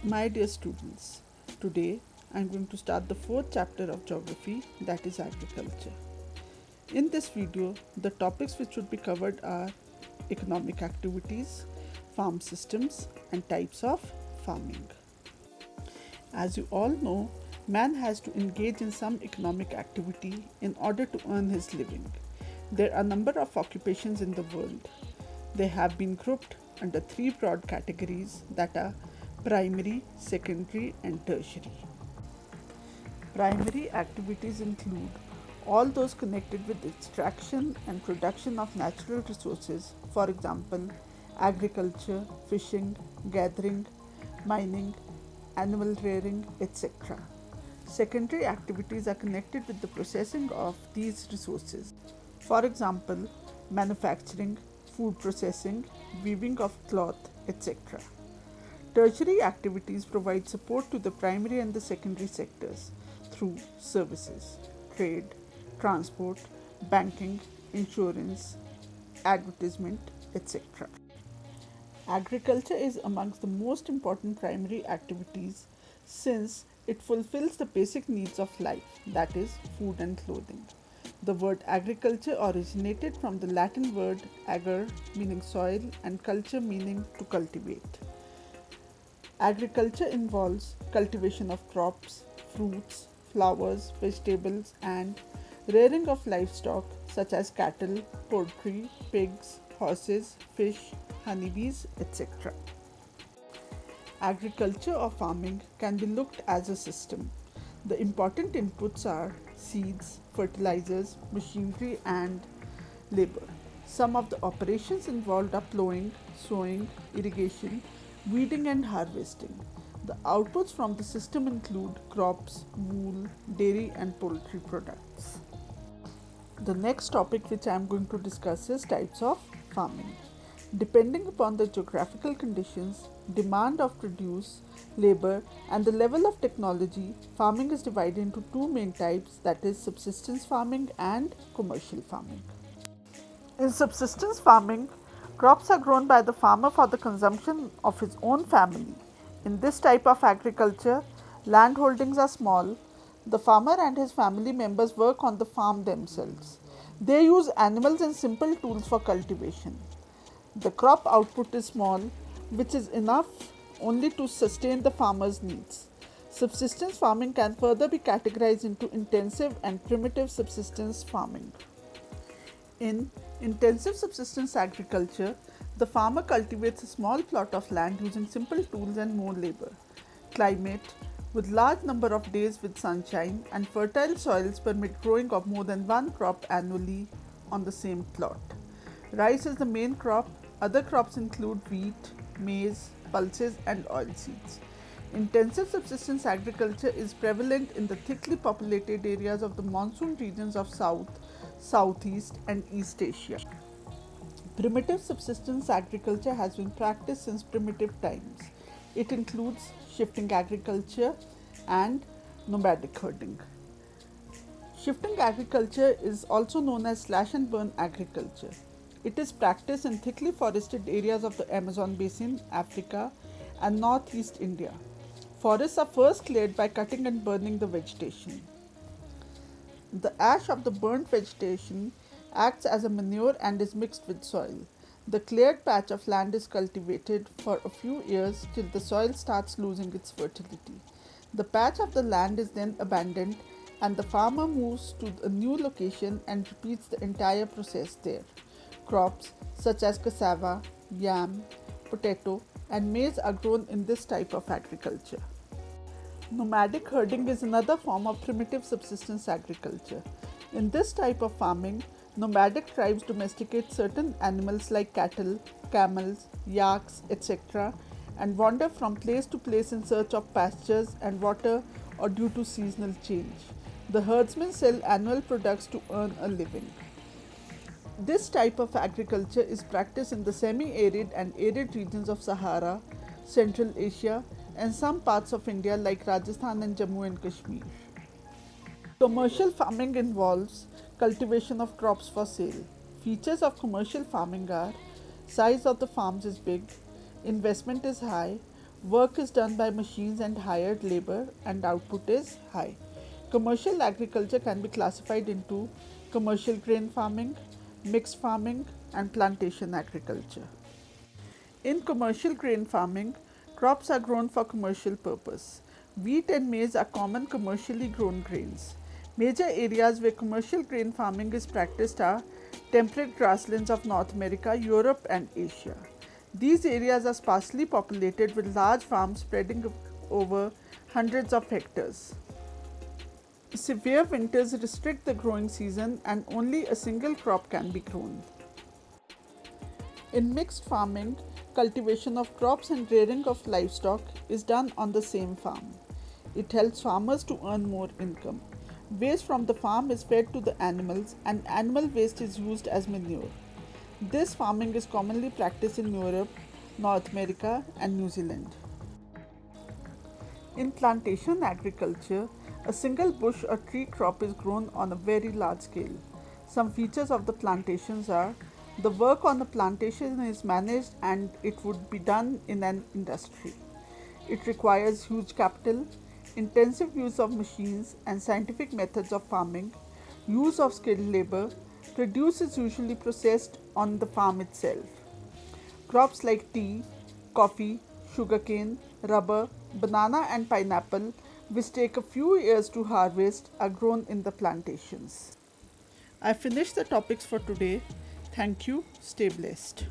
My dear students, today I am going to start the fourth chapter of geography, that is agriculture. In this video, the topics which would be covered are economic activities, farm systems, and types of farming. As you all know, man has to engage in some economic activity in order to earn his living. There are a number of occupations in the world. They have been grouped under three broad categories, that are primary, secondary, and tertiary. Primary activities include all those connected with extraction and production of natural resources, for example, agriculture, fishing, gathering, mining, animal rearing, etc. Secondary activities are connected with the processing of these resources, for example, manufacturing, food processing, weaving of cloth, etc. Tertiary activities provide support to the primary and the secondary sectors through services, trade, transport, banking, insurance, advertisement, etc. Agriculture is amongst the most important primary activities since it fulfills the basic needs of life, that is, food and clothing. The word agriculture originated from the Latin word ager, meaning soil, and culture, meaning to cultivate. Agriculture involves cultivation of crops, fruits, flowers, vegetables, and rearing of livestock such as cattle, poultry, pigs, horses, fish, honeybees, etc. Agriculture or farming can be looked as a system. The important inputs are seeds, fertilizers, machinery, and labor. Some of the operations involved are plowing, sowing, irrigation, weeding, and harvesting. The outputs from the system include crops, wool, dairy, and poultry products. The next topic which I am going to discuss is types of farming. Depending upon the geographical conditions, demand of produce, labor, and the level of technology, farming is divided into two main types, that is, subsistence farming and commercial farming. In subsistence farming, crops are grown by the farmer for the consumption of his own family. In this type of agriculture, land holdings are small. The farmer and his family members work on the farm themselves. They use animals and simple tools for cultivation. The crop output is small, which is enough only to sustain the farmer's needs. Subsistence farming can further be categorized into intensive and primitive subsistence farming. In intensive subsistence agriculture, the farmer cultivates a small plot of land using simple tools and more labor. Climate with large number of days with sunshine and fertile soils permit growing of more than one crop annually on the same plot. Rice is the main crop. Other crops include wheat, maize, pulses, and oilseeds. Intensive subsistence agriculture is prevalent in the thickly populated areas of the monsoon regions of South, Southeast, and East Asia. Primitive subsistence agriculture has been practiced since primitive times. It includes shifting agriculture and nomadic herding. Shifting agriculture is also known as slash and burn agriculture. It is practiced in thickly forested areas of the Amazon basin, Africa, and northeast India. Forests are first cleared by cutting and burning the vegetation. The ash of the burnt vegetation acts as a manure and is mixed with soil. The cleared patch of land is cultivated for a few years till the soil starts losing its fertility. The patch of the land is then abandoned and the farmer moves to a new location and repeats the entire process there. Crops such as cassava, yam, potato, and maize are grown in this type of agriculture. Nomadic herding is another form of primitive subsistence agriculture. In this type of farming, nomadic tribes domesticate certain animals like cattle, camels, yaks, etc., and wander from place to place in search of pastures and water or due to seasonal change. The herdsmen sell annual products to earn a living. This type of agriculture is practiced in the semi arid and arid regions of Sahara, Central Asia, and some parts of India like Rajasthan and Jammu and Kashmir. Commercial farming involves cultivation of crops for sale. Features of commercial farming are size of the farms is big, investment is high, Work is done by machines and hired labor, and output is high. Commercial agriculture can be classified into commercial grain farming, mixed farming, and plantation agriculture. In commercial grain farming, crops are grown for commercial purpose. Wheat and maize are common commercially grown grains. Major areas where commercial grain farming is practiced are temperate grasslands of North America, Europe, and Asia. These areas are sparsely populated with large farms spreading over hundreds of hectares. Severe winters restrict the growing season and only a single crop can be grown. In mixed farming, cultivation of crops and rearing of livestock is done on the same farm. It helps farmers to earn more income. Waste from the farm is fed to the animals, and animal waste is used as manure. This farming is commonly practiced in Europe, North America, and New Zealand. In plantation agriculture, a single bush or tree crop is grown on a very large scale. Some features of the plantations are the work on a plantation is managed and it would be done in an industry. It requires huge capital, intensive use of machines and scientific methods of farming, use of skilled labor, produce is usually processed on the farm itself. Crops like tea, coffee, sugarcane, rubber, banana, and pineapple, which take a few years to harvest, are grown in the plantations. I finished the topics for today. Thank you. Stay blessed.